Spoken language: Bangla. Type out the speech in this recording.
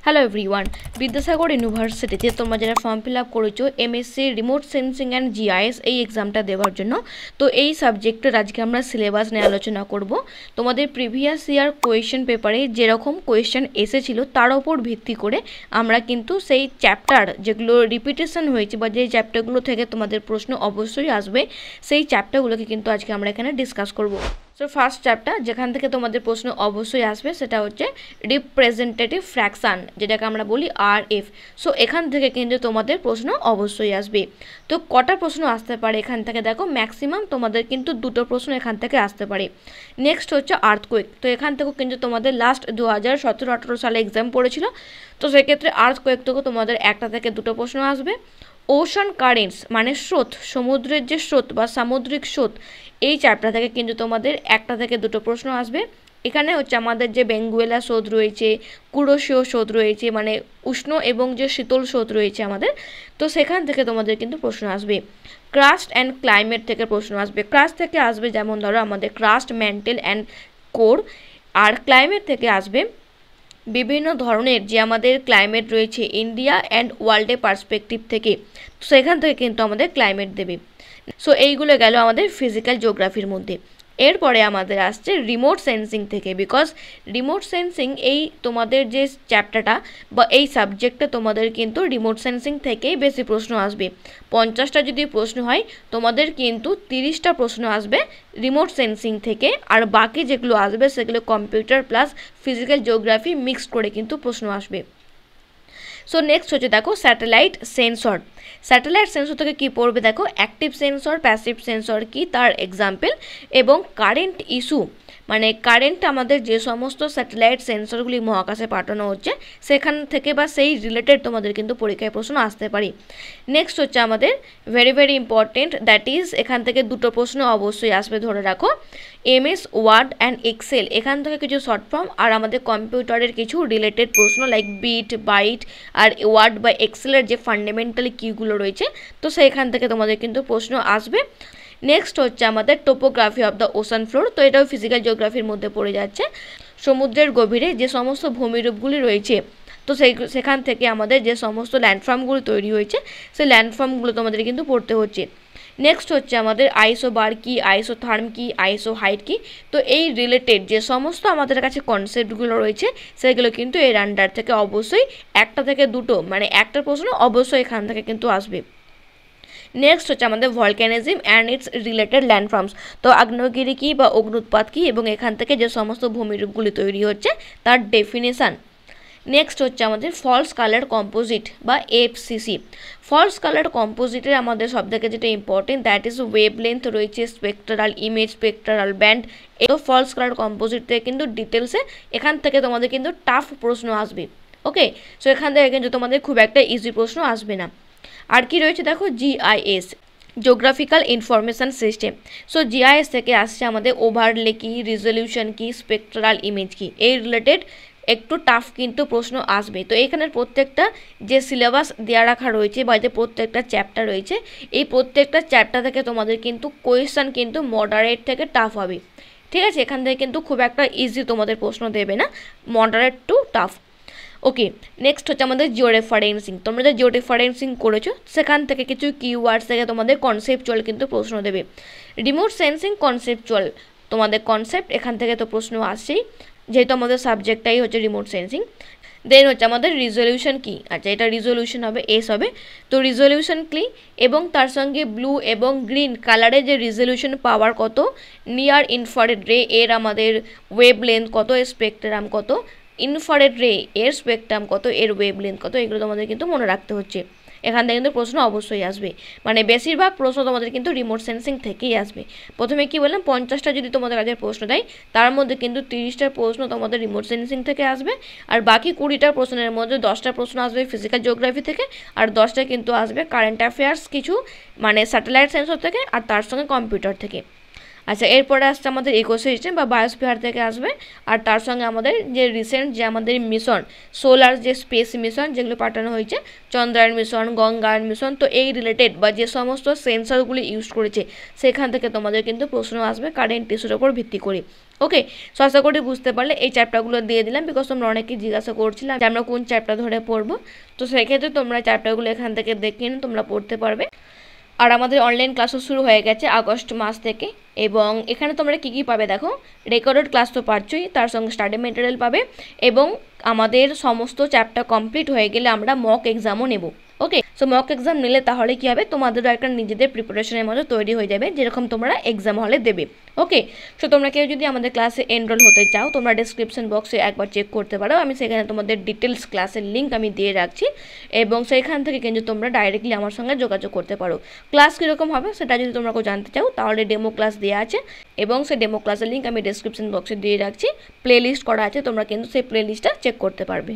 হ্যালো এভরিওয়ান, বিদ্যাসাগর ইউনিভার্সিটিতে তোমরা যারা ফর্ম ফিল আপ করেছো MSc remote sensing and GIS এই এক্সামটা দেওয়ার জন্য, তো এই সাবজেক্টের আজকে আমরা সিলেবাস নিয়ে আলোচনা করব। তোমাদের প্রিভিয়াস ইয়ার কোয়েশ্চেন পেপারে যেরকম কোয়েশ্চেন এসেছিল তার ওপর ভিত্তি করে আমরা কিন্তু সেই চ্যাপ্টার যেগুলো রিপিটেশন হয়েছে বা যে চ্যাপ্টারগুলো থেকে তোমাদের প্রশ্ন অবশ্যই আসবে সেই চ্যাপ্টারগুলোকে কিন্তু আজকে আমরা এখানে ডিসকাস করব। সো ফার্স্ট চ্যাপ্টার যেখান থেকে তোমাদের প্রশ্ন অবশ্যই আসবে সেটা হচ্ছে রিপ্রেজেন্টেটিভ ফ্র্যাকশান, যেটাকে আমরা বলি আরএফ। সো এখান থেকে কিন্তু তোমাদের প্রশ্ন অবশ্যই আসবে। তো কটা প্রশ্ন আসতে পারে এখান থেকে দেখো, ম্যাক্সিমাম তোমাদের কিন্তু দুটো প্রশ্ন এখান থেকে আসতে পারে। নেক্সট হচ্ছে আর্থকোয়েক, তো এখান থেকেও কিন্তু তোমাদের লাস্ট 2017-18 সালে এক্সাম পড়েছিল, তো সেক্ষেত্রে আর্থকোয়েক থেকেও তোমাদের একটা থেকে দুটো প্রশ্ন আসবে। ওশান কারেন্টস মানে স্রোত, সমুদ্রের যে স্রোত বা সামুদ্রিক স্রোত, এই চ্যাপ্টার থেকে কিন্তু তোমাদের একটা থেকে দুটো প্রশ্ন আসবে। এখানে হচ্ছে আমাদের যে বেঙ্গুয়েলা স্রোত রয়েছে, কুরোশিও স্রোত রয়েছে, মানে উষ্ণ এবং যে শীতল স্রোত রয়েছে আমাদের, তো সেখান থেকে তোমাদের কিন্তু প্রশ্ন আসবে। ক্রাস্ট অ্যান্ড ক্লাইমেট থেকে প্রশ্ন আসবে। ক্রাস্ট থেকে আসবে যেমন ধরো আমাদের ক্রাস্ট, ম্যান্টেল অ্যান্ড কোর। আর ক্লাইমেট থেকে আসবে বিভিন্ন ধরনের যে আমাদের ক্লাইমেট রয়েছে ইন্ডিয়া অ্যান্ড ওয়ার্ল্ডের পার্সপেক্টিভ থেকে, তো সেখান থেকে কিন্তু আমাদের ক্লাইমেট দেবে। সো এইগুলো গেল আমাদের ফিজিক্যাল জিওগ্রাফির মধ্যে। এরপরে আমাদের আসছে রিমোট সেন্সিং থেকে, বিকজ রিমোট সেন্সিং এই তোমাদের যে চ্যাপ্টারটা বা এই সাবজেক্টটা তোমাদের কিন্তু রিমোট সেন্সিং থেকেই বেশি প্রশ্ন আসবে। 50টা যদি প্রশ্ন হয় তোমাদের কিন্তু 30টা প্রশ্ন আসবে রিমোট সেন্সিং থেকে, আর বাকি যেগুলো আসবে সেগুলো computer plus physical geography mixed করে কিন্তু প্রশ্ন আসবে। সো নেক্সট হচ্ছে দেখো স্যাটেলাইট সেন্সর। স্যাটেলাইট সেন্সর থেকে কী পড়বে দেখো, অ্যাক্টিভ সেন্সর, প্যাসিভ সেন্সর কি তার এক্সাম্পল, এবং কারেন্ট ইস্যু মানে কারেন্ট আমাদের যে সমস্ত স্যাটেলাইট সেন্সরগুলি মহাকাশে পাঠানো হচ্ছে সেখান থেকে বা সেই রিলেটেড তোমাদের কিন্তু পরীক্ষায় প্রশ্ন আসতে পারে। নেক্সট হচ্ছে আমাদের very very important, that is এখান থেকে দুটো প্রশ্ন অবশ্যই আসবে ধরে রাখো, এমএস ওয়ার্ড অ্যান্ড এক্সেল, এখান থেকে কিছু শর্ট ফর্ম আর আমাদের কম্পিউটারের কিছু রিলেটেড প্রশ্ন লাইক বিট, বাইট আর ওয়ার্ড বা এক্সেলের যে ফান্ডামেন্টালি কিগুলো রয়েছে, তো সেখান থেকে তোমাদের কিন্তু প্রশ্ন আসবে। নেক্সট হচ্ছে আমাদের topography of the ocean floor, তো এটাও ফিজিক্যাল জিওগ্রাফির মধ্যে পড়ে যাচ্ছে। সমুদ্রের গভীরে যে সমস্ত ভূমিরূপগুলি রয়েছে, তো সেখান থেকে আমাদের যে সমস্ত ল্যান্ডফর্মগুলো তৈরি হয়েছে সেই ল্যান্ডফর্মগুলো তোমাদের কিন্তু পড়তে হচ্ছে। নেক্সট হচ্ছে আমাদের আইসো বার কি, আইসো থার্ম কি, আইসো হাইট কি, তো এই রিলেটেড যে সমস্ত আমাদের কাছে কনসেপ্টগুলো রয়েছে সেগুলো কিন্তু এর আন্ডার থেকে অবশ্যই একটা থেকে দুটো মানে একটা প্রশ্ন অবশ্যই এখান থেকে কিন্তু আসবে। নেক্সট হচ্ছে আমাদের ভলক্যানিজম অ্যান্ড ইটস রিলেটেড ল্যান্ডফর্মস, তো আগ্নেয়গিরি কী বা অগ্নুৎপাত কী এবং এখান থেকে যে সমস্ত ভূমিরূপগুলি তৈরি হচ্ছে তার ডেফিনেশান। নেক্সট হচ্ছে আমাদের ফলস কালার কম্পোজিট বা এফসিসি। ফলস কালার কম্পোজিটের আমাদের সবথেকে যেটা important that is wave length রয়েছে, স্পেকট্রাল ইমেজ, স্পেকট্রাল ব্যান্ড, এই ফলস কালার কম্পোজিট থেকে কিন্তু ডিটেলসে এখান থেকে তোমাদের কিন্তু টাফ প্রশ্ন আসবে। ওকে, সো এখান থেকে কিন্তু তোমাদের খুব একটা ইজি প্রশ্ন আসবে না। আর কি রয়েছে দেখো, GIS, geographical information system. So GIS থেকে আসছে আমাদের ওভারলে কি, রিজলিউশন কি, স্পেকট্রাল ইমেজ কি, এই রিলেটেড একটু টাফ কিন্তু প্রশ্ন আসবে। তো এখানের প্রত্যেকটা যে সিলেবাস দেওয়া রাখা রয়েছে বা যে প্রত্যেকটা চ্যাপ্টার রয়েছে এই প্রত্যেকটা চ্যাপ্টার থেকে তোমাদের কিন্তু কোয়েশ্চান কিন্তু মডারেট থেকে টাফ হবে। ঠিক আছে, এখান থেকে কিন্তু খুব একটা ইজি তোমাদের প্রশ্ন দেবে না, মডারেট টু টাফ। ওকে, নেক্সট হচ্ছে আমাদের জিও রেফারেন্সিং। তোমরা যে জিও রেফারেন্সিং করেছো সেখান থেকে কিছু কিওয়ার্ডস থেকে তোমাদের কনসেপচুয়াল কিন্তু প্রশ্ন দেবে। রিমোট সেন্সিং কনসেপচুয়াল, তোমাদের কনসেপ্ট এখান থেকে তো প্রশ্ন আসছেই, যেহেতু আমাদের সাবজেক্টটাই হচ্ছে রিমোট সেন্সিং। দেন হচ্ছে আমাদের রিজলিউশন কি, আচ্ছা এটা রিজলিউশন হবে এস হবে, তো রিজলিউশন কি এবং তার সঙ্গে ব্লু এবং গ্রিন কালারের যে রিজলিউশন পাওয়ার কত, নিয়ার ইনফ্রারেড রে এর আমাদের ওয়েভ লেন্থ কত, স্পেকট্রাম কত, ইনফ্রারেড রে এর স্পেকট্রাম কত, এর ওয়েভ লেন্থ কত, এগুলো তোমাদের কিন্তু মনে রাখতে হচ্ছে। এখান থেকে কিন্তু প্রশ্ন অবশ্যই আসবে, মানে বেশিরভাগ প্রশ্ন তোমাদের কিন্তু রিমোট সেন্সিং থেকেই আসবে। প্রথমে কি বললাম, 50টা যদি তোমাদের কাছে প্রশ্ন দেয় তার মধ্যে কিন্তু 30টা প্রশ্ন তোমাদের রিমোট সেন্সিং থেকে আসবে, আর বাকি 20টা প্রশ্নের মধ্যে 10টা প্রশ্ন আসবে ফিজিক্যাল জিওগ্রাফি থেকে, আর 10টা কিন্তু আসবে কারেন্ট অ্যাফেয়ার্স কিছু মানে স্যাটেলাইট সেন্সর থেকে আর তার সঙ্গে কম্পিউটার থেকে। আচ্ছা, এরপরে আসছে আমাদের ইকোসিস্টেম বা বায়োস্ফিয়ার থেকে আসবে, আর তার সঙ্গে আমাদের যে রিসেন্ট যে আমাদের মিশন সোলার যে স্পেস মিশন যেগুলো পাঠানো হয়েছে, চন্দ্রায়ন মিশন, গঙ্গায়ন মিশন, তো এই রিলেটেড বা যে সমস্ত সেন্সরগুলি ইউজ করেছে সেখান থেকে তোমাদের কিন্তু প্রশ্ন আসবে কারেন্ট ইস্যুর ওপর ভিত্তি করে। ওকে, সো আশা করি বুঝতে পারলে। এই চ্যাপ্টারগুলো দিয়ে দিলাম বিকজ তোমরা অনেকেই জিজ্ঞাসা করছিলাম যে আমরা কোন চ্যাপ্টার ধরে পড়বো, তো সেক্ষেত্রে তোমরা চ্যাপ্টারগুলো এখান থেকে দেখে নিয়ে তোমরা পড়তে পারবে। আর আমাদের অনলাইন ক্লাসও শুরু হয়ে গেছে আগস্ট মাস থেকে, এবং এখানে তোমরা কী কী পাবে দেখো, রেকর্ডেড ক্লাস তো পাচ্ছই, তার সঙ্গে স্টাডি মেটেরিয়াল পাবে, এবং আমাদের সমস্ত চ্যাপ্টার কমপ্লিট হয়ে গেলে আমরা মক এক্সামও নেব। ওকে, সো মক এক্সাম নিলে তাহলে কী হবে, তোমাদেরও একটা নিজেদের প্রিপারেশনের মতো তৈরি হয়ে যাবে যেরকম তোমরা এক্সাম হলে দেবে। ওকে, সো তোমরা কেউ যদি আমাদের ক্লাসে এনরোল হতে চাও, তোমরা ডেসক্রিপশন বক্সে একবার চেক করতে পারো, আমি সেখানে তোমাদের ডিটেলস ক্লাসের লিঙ্ক আমি দিয়ে রাখছি, এবং সেইখান থেকে কিন্তু তোমরা ডাইরেক্টলি আমার সঙ্গে যোগাযোগ করতে পারো। ক্লাস কীরকম হবে সেটা যদি তোমরা কেউ জানতে চাও তাহলে ডেমো ক্লাস দেওয়া আছে, এবং সেই ডেমো ক্লাসের লিঙ্ক আমি ডেসক্রিপশন বক্সে দিয়ে রাখছি, প্লে লিস্ট করা আছে, তোমরা কিন্তু সেই প্লে লিস্টটা চেক করতে পারবে।